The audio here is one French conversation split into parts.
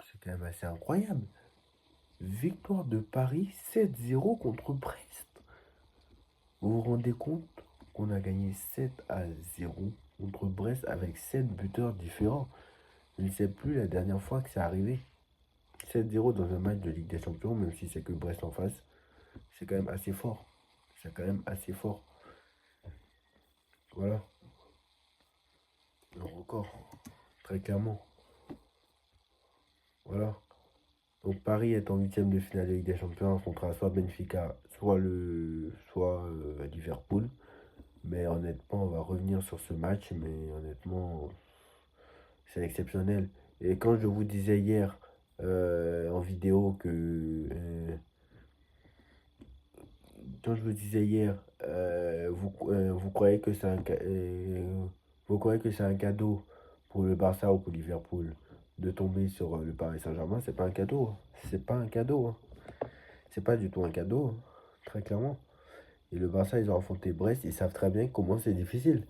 C'est quand même assez incroyable. Victoire de Paris 7-0 contre Brest. Vous vous rendez compte qu'on a gagné 7-0 contre Brest avec 7 buteurs différents. Je ne sais plus la dernière fois que c'est arrivé. 7-0 dans un match de Ligue des Champions, même si c'est que Brest en face, c'est quand même assez fort. C'est quand même assez fort. Voilà, le record, très clairement. Voilà. Donc Paris est en huitième de finale de Ligue des Champions, affrontera soit Benfica, soit Liverpool. Mais honnêtement, on va revenir sur ce match, mais honnêtement, c'est exceptionnel. Et quand je vous disais hier en vidéo quand je vous disais hier, vous croyez que c'est vous croyez que c'est un cadeau pour le Barça ou pour Liverpool de tomber sur le Paris Saint-Germain, c'est pas un cadeau, hein. C'est pas un cadeau, hein. C'est pas du tout un cadeau, hein, très clairement. Et le Barça, ils ont affronté Brest, ils savent très bien comment c'est difficile.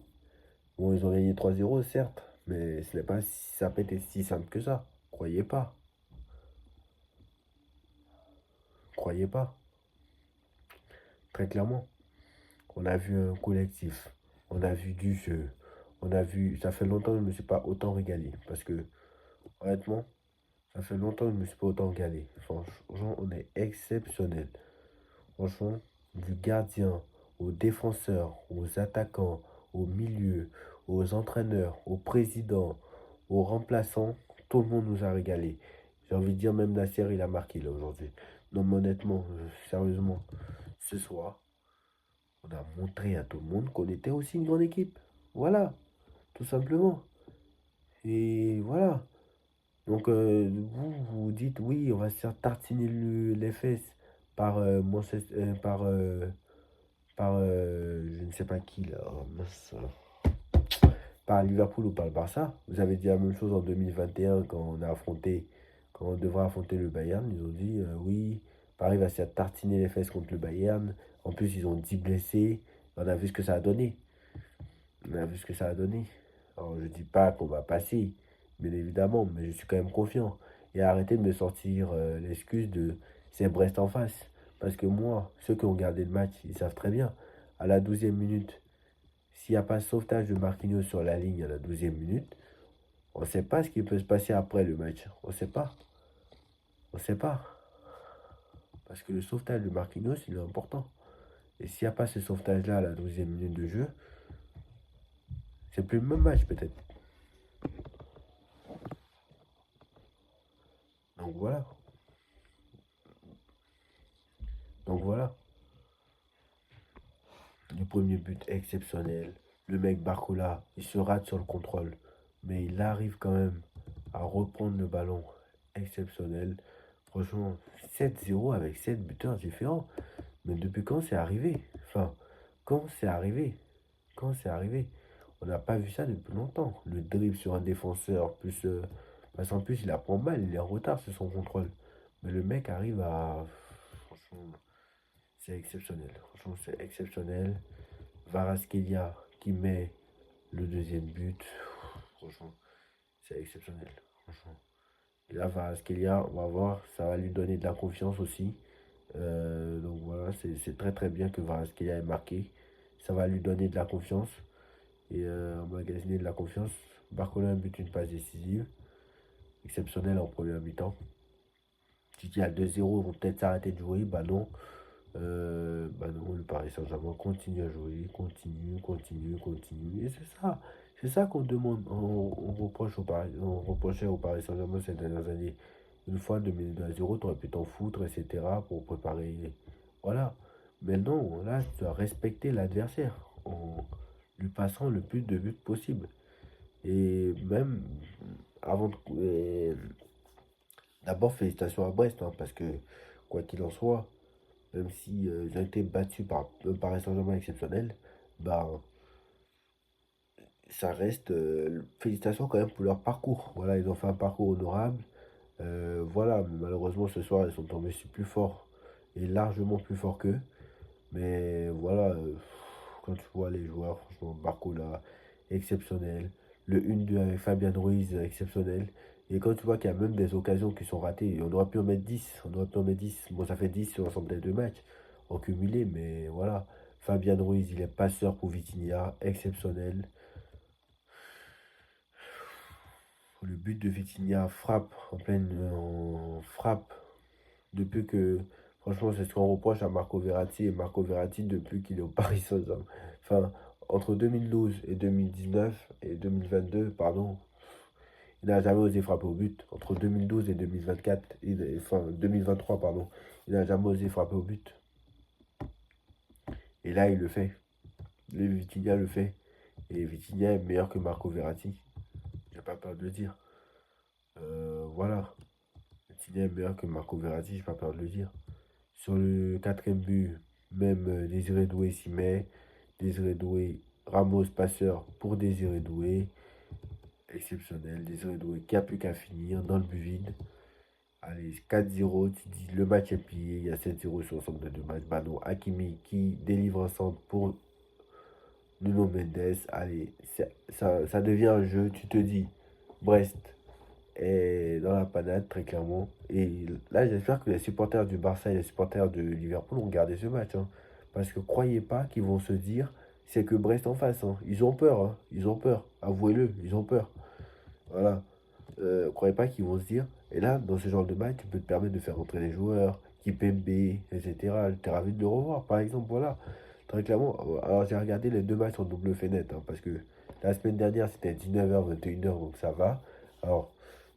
Bon, ils ont gagné 3-0, certes, mais ce n'est pas ça n'a pas été si simple que ça. Croyez pas, croyez pas, très clairement. On a vu un collectif, on a vu du jeu, on a vu. Ça fait longtemps que je ne me suis pas autant régalé. Parce que, honnêtement, ça fait longtemps que je ne me suis pas autant régalé. Franchement, on est exceptionnel. Franchement, du gardien aux défenseurs, aux attaquants, au milieu, aux entraîneurs, aux présidents, aux remplaçants, tout le monde nous a régalé. J'ai envie de dire, même Nasser, il a marqué là aujourd'hui. Non, mais honnêtement, sérieusement, ce soir, on a montré à tout le monde qu'on était aussi une grande équipe. Voilà, tout simplement. Et voilà. Donc, vous dites, oui, on va se faire tartiner les fesses par, je ne sais pas qui, là, oh, mince, par Liverpool ou par le Barça. Vous avez dit la même chose en 2021 quand on devrait affronter le Bayern. Ils ont dit, oui, Paris va se faire tartiner les fesses contre le Bayern. En plus, ils ont 10 blessés. On a vu ce que ça a donné. On a vu ce que ça a donné. Alors, je dis pas qu'on va passer, bien évidemment, mais je suis quand même confiant. Et arrêtez de me sortir l'excuse de c'est Brest en face. Parce que moi, ceux qui ont regardé le match, ils savent très bien. À la 12e minute, s'il n'y a pas de sauvetage de Marquinhos sur la ligne à la 12e minute, on ne sait pas ce qui peut se passer après le match. On ne sait pas. On ne sait pas. Parce que le sauvetage de Marquinhos, il est important. Et s'il n'y a pas ce sauvetage-là à la 12e minute de jeu, c'est plus le même match peut-être. Donc voilà. Donc voilà. Le premier but exceptionnel. Le mec Barcola, il se rate sur le contrôle. Mais il arrive quand même à reprendre le ballon. Exceptionnel. Franchement, 7-0 avec 7 buteurs différents. Mais depuis quand c'est arrivé? Enfin, quand c'est arrivé? Quand c'est arrivé? On n'a pas vu ça depuis longtemps. Le dribble sur un défenseur, plus. Parce qu'en plus, il apprend mal, il est en retard sur son contrôle. Mais le mec arrive à. Franchement, c'est exceptionnel. Franchement, c'est exceptionnel. Varaskelia qui met le deuxième but. Franchement, c'est exceptionnel. Franchement. Et là, Varaskelia, on va voir, ça va lui donner de la confiance aussi. Donc voilà, c'est très très bien que Varaskelia ait marqué. Ça va lui donner de la confiance et emmagasiner de la confiance. Barcola a but, une passe décisive. Exceptionnel en première mi-temps. Tu dis à 2-0, ils vont peut-être s'arrêter de jouer. Bah non, le Paris Saint-Germain continue à jouer, continue, continue, continue. Et c'est ça. C'est ça qu'on demande. On reprochait au Paris Saint-Germain ces dernières années. Une fois de mener 2-0, tu aurais pu t'en foutre, etc. pour préparer. Voilà. Mais non, là, tu dois respecter l'adversaire en lui passant le plus de buts possible. Et même avant de. D'abord, félicitations à Brest, hein, parce que quoi qu'il en soit, même si ils ont été battus par un Paris Saint-Germain exceptionnel, bah, ça reste félicitations quand même pour leur parcours. Voilà, ils ont fait un parcours honorable. Voilà, mais malheureusement ce soir ils sont tombés sur plus fort et largement plus fort qu'eux. Mais voilà, quand tu vois les joueurs, franchement, Barcola, exceptionnel. Le 1-2 avec Fabien Ruiz, exceptionnel. Et quand tu vois qu'il y a même des occasions qui sont ratées, on aurait pu en mettre 10. On aurait pu en mettre 10. Bon, ça fait 10 sur l'ensemble des deux matchs en cumulé, mais voilà. Fabien Ruiz, il est passeur pour Vitinha, exceptionnel. Le but de Vitinha frappe en pleine frappe depuis que franchement c'est ce qu'on reproche à Marco Verratti et Marco Verratti depuis qu'il est au Paris Saint-Germain. Enfin entre 2012 et 2019 et 2022 pardon, il n'a jamais osé frapper au but. Entre 2012 et 2024 enfin 2023 pardon, il n'a jamais osé frapper au but. Et là il le fait. Le Vitinha le fait et Vitinha est meilleur que Marco Verratti. J'ai pas peur de le dire. Voilà. Vitinha est meilleur que Marco Verratti, j'ai pas peur de le dire. Sur le quatrième but, même Désiré Doué s'y met. Désiré Doué, Ramos passeur pour Désiré Doué. Exceptionnel. Désiré Doué qui a plus qu'à finir dans le but vide. Allez, 4-0, tu dis le match est plié. Il y a 7-0 sur l'ensemble de deux matchs. Bah non, Hakimi qui délivre un centre pour Nuno Mendes. Allez, ça devient un jeu. Tu te dis, Brest est dans la panade, très clairement. Et là, j'espère que les supporters du Barça et les supporters de Liverpool ont gardé ce match, hein. Parce que croyez pas qu'ils vont se dire, c'est que Brest en face, hein. Ils ont peur, hein. Ils ont peur. Avouez-le, ils ont peur. Voilà. Croyez pas qu'ils vont se dire. Et là, dans ce genre de match, tu peux te permettre de faire rentrer les joueurs, Kipembe, etc. T'es ravi de le revoir, par exemple. Voilà. Très clairement. Alors, j'ai regardé les deux matchs en double fenêtre, hein, parce que la semaine dernière, c'était 19h, 21h, donc ça va. Alors,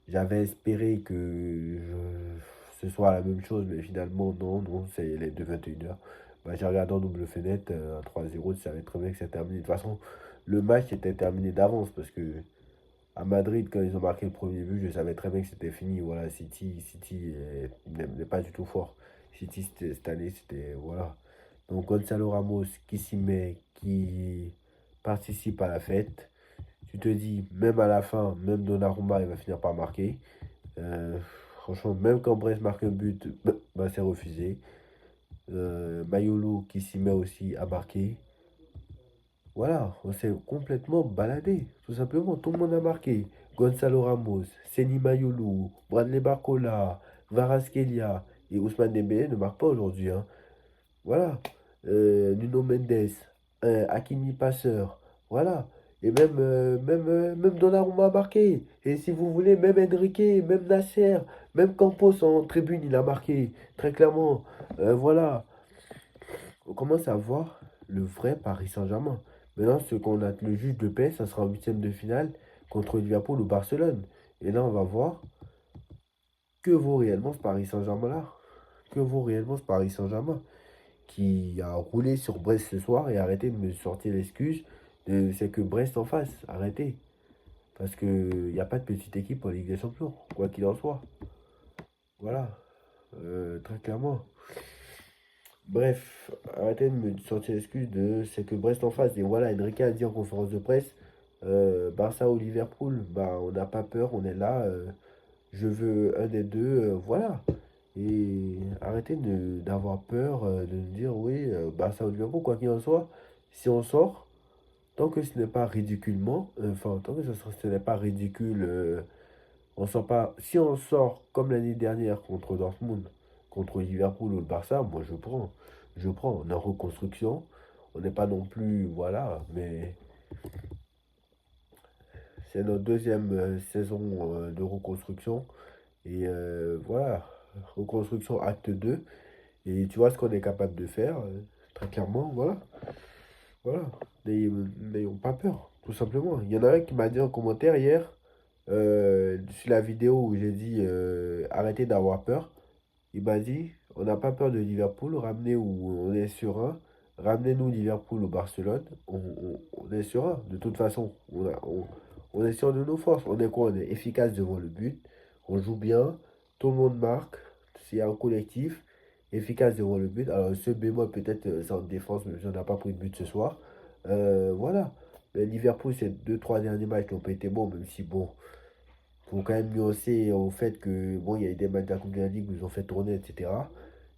j'avais espéré que ce soit la même chose, mais finalement, non, non, c'est les deux 21h. Bah, j'ai regardé en double fenêtre, à 3-0, je savais très bien que c'était terminé. De toute façon, le match était terminé d'avance, parce que à Madrid, quand ils ont marqué le premier but, je savais très bien que c'était fini. Voilà, City n'est pas du tout fort. City, cette année, c'était. Voilà. Donc, Gonzalo Ramos qui s'y met, qui participe à la fête. Tu te dis, même à la fin, même Donnarumma, il va finir par marquer. Euh, Franchement, même quand Brest marque un but, bah, c'est refusé. Mayolo qui s'y met aussi à marquer. Voilà, on s'est complètement baladé, tout simplement. Tout le monde a marqué. Gonzalo Ramos, Seny Mayolo, Bradley Barcola, Kvaratskhelia et Ousmane Dembélé ne marquent pas aujourd'hui, hein. Voilà. Nuno Mendes, Hakimi Passeur. Voilà. Et même Donnarumma a marqué. Et si vous voulez, même Enrique, même Nasser, même Campos en tribune, il a marqué. Très clairement. Voilà. On commence à voir le vrai Paris Saint-Germain. Maintenant, ce qu'on a le juge de paix, ça sera en huitième de finale contre Liverpool ou Barcelone. Et là, on va voir que vaut réellement ce Paris Saint-Germain-là. Que vaut réellement ce Paris Saint-Germain qui a roulé sur Brest ce soir et arrêtez de me sortir l'excuse. C'est que Brest en face. Arrêtez. Parce qu'il n'y a pas de petite équipe en Ligue des Champions, quoi qu'il en soit. Voilà. Très clairement. Bref, arrêtez de me sortir l'excuse de c'est que Brest en face. Et voilà, Enrique a dit en conférence de presse, Barça ou Liverpool, bah on n'a pas peur, on est là, je veux un des deux, voilà. Et arrêtez d'avoir peur de nous dire oui, Barça ou Liverpool, quoi qu'il en soit, si on sort, tant que ce n'est pas ridiculement, enfin tant que ce n'est pas ridicule, on sort pas. Si on sort comme l'année dernière contre Dortmund, contre Liverpool ou le Barça, moi je prends. Je prends. On est en reconstruction. On n'est pas non plus. Voilà. Mais c'est notre deuxième saison de reconstruction. Et voilà. Reconstruction acte 2. Et tu vois ce qu'on est capable de faire. Très clairement. Voilà. Voilà. N'ayons pas peur. Tout simplement. Il y en a un qui m'a dit en commentaire hier. Sur la vidéo où j'ai dit arrêtez d'avoir peur, il m'a dit on n'a pas peur de Liverpool, ramenez où on est serein, ramenez-nous Liverpool ou Barcelone, on est serein. De toute façon, on est sûr de nos forces. On est quoi? On est efficace devant le but, on joue bien, tout le monde marque, c'est un collectif, efficace devant le but. Alors, ce bémol, peut-être, c'est en défense, mais on n'a pas pris de but ce soir. Voilà. Mais Liverpool, ces deux, trois derniers matchs n'ont pas été bons, même si, bon, faut quand même nuancer au fait que, bon, il y a eu des matchs de la Coupe de la Ligue où ils ont fait tourner, etc.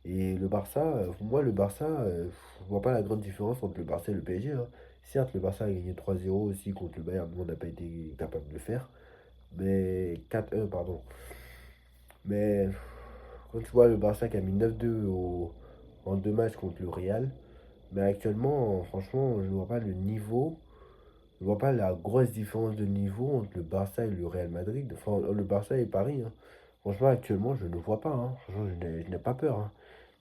Et le Barça, pour moi, le Barça, je vois pas la grande différence entre le Barça et le PSG, hein. Certes, le Barça a gagné 3-0 aussi contre le Bayern. Nous, on n'a pas été capable de le faire. Mais 4-1, pardon. Mais quand tu vois le Barça qui a mis 9-2 en deux matchs contre le Real, mais actuellement, franchement, je ne vois pas le niveau. Je ne vois pas la grosse différence de niveau entre le Barça et le Real Madrid. Enfin, le Barça et Paris, hein. Franchement, actuellement, je ne vois pas, hein. Franchement, je n'ai pas peur, hein.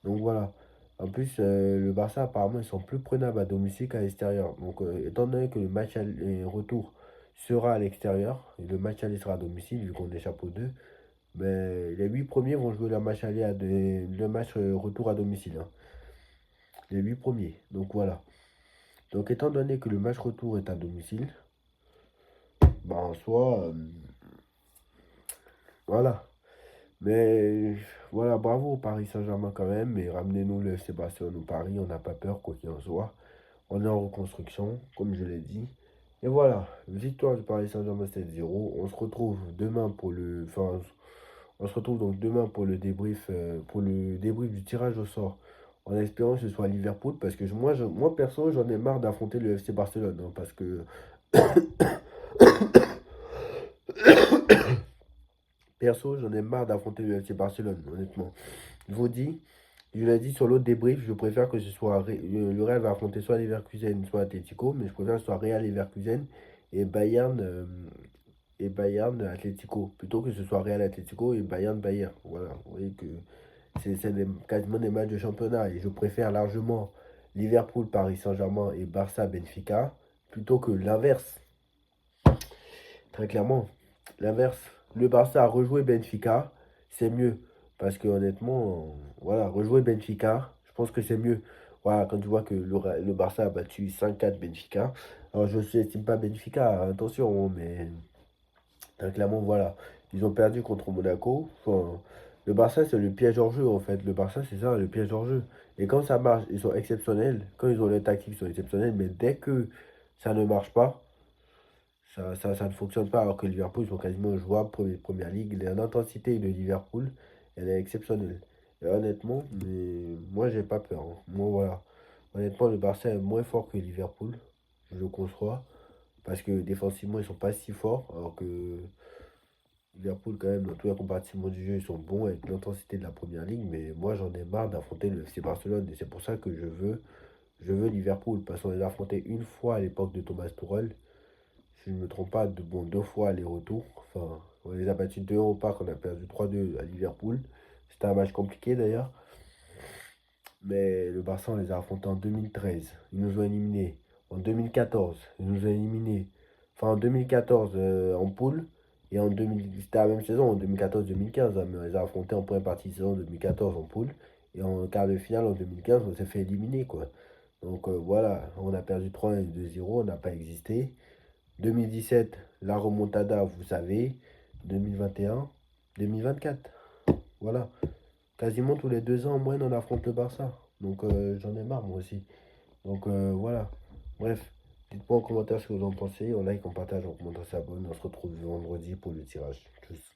Donc voilà. En plus, le Barça, apparemment, ils sont plus prenables à domicile qu'à l'extérieur. Donc, étant donné que le match retour sera à l'extérieur, et le match aller sera à domicile, vu qu'on échappe aux deux, mais les 8 premiers vont jouer le match retour à domicile, hein. Les 8 premiers. Donc voilà. Donc, étant donné que le match retour est à domicile, bah en soi, voilà. Mais voilà, bravo au Paris Saint-Germain quand même. Mais ramenez-nous le FC Barcelone au Paris, on n'a pas peur, quoi qu'il en soit. On est en reconstruction, comme je l'ai dit. Et voilà, victoire du Paris Saint-Germain 7-0. On se retrouve demain pour le. Enfin, on se retrouve donc demain pour le débrief du tirage au sort. En espérant que ce soit Liverpool, parce que moi perso, j'en ai marre d'affronter le FC Barcelone, hein, parce que perso, j'en ai marre d'affronter le FC Barcelone, honnêtement. Je vous dis, je l'ai dit sur l'autre débrief, je préfère que ce soit le Real va affronter soit Leverkusen, soit Atletico, mais je préfère que ce soit Real Leverkusen et Bayern Atletico, plutôt que ce soit Real Atletico et Bayern Bayern. Voilà, vous voyez que quasiment des matchs de championnat et je préfère largement Liverpool, Paris Saint-Germain et Barça Benfica plutôt que l'inverse. Très clairement, l'inverse. Le Barça a rejoué Benfica, c'est mieux. Parce que honnêtement, voilà, rejouer Benfica, je pense que c'est mieux. Voilà, quand tu vois que le Barça a battu 5-4 Benfica. Alors je ne sous-estime pas Benfica, attention, hein, mais très clairement, voilà. Ils ont perdu contre Monaco. Enfin, le Barça, c'est le piège hors jeu, en fait. Le Barça, c'est ça, le piège hors jeu. Et quand ça marche, ils sont exceptionnels. Quand ils ont les tactiques, ils sont exceptionnels. Mais dès que ça ne marche pas, ça ne fonctionne pas, alors que Liverpool, ils sont quasiment jouables première ligue. L'intensité de Liverpool, elle est exceptionnelle. Et honnêtement, mais moi, j'ai pas peur, hein. Moi, voilà. Honnêtement, le Barça est moins fort que Liverpool, je le conçois. Parce que défensivement, ils sont pas si forts, alors que Liverpool, quand même, dans tous les compartiments du jeu, ils sont bons avec l'intensité de la première ligue. Mais moi, j'en ai marre d'affronter le FC Barcelone. Et c'est pour ça que je veux Liverpool. Parce qu'on les a affrontés une fois à l'époque de Thomas Tuchel. Si je ne me trompe pas, deux fois aller-retour. Enfin, on les a battus 2-1 au parc, on a perdu 3-2 à Liverpool. C'était un match compliqué d'ailleurs. Mais le Barça, on les a affrontés en 2013. Ils nous ont éliminés. En 2014, ils nous ont éliminés. Enfin, en 2014 en poule. Et en 2000, c'était la même saison, en 2014-2015. Hein, mais on les a affrontés en première partie de saison 2014 en poule. Et en quart de finale en 2015, on s'est fait éliminer, quoi. Donc voilà, on a perdu 3-1 et 2-0, on n'a pas existé. 2017, la remontada, vous savez. 2021, 2024. Voilà. Quasiment tous les 2 ans en moyenne, on affronte le Barça. Donc j'en ai marre, moi aussi. Donc voilà. Bref, dites-moi en commentaire ce que vous en pensez. On like, on partage, on commente, on s'abonne. On se retrouve vendredi pour le tirage. Tchuss.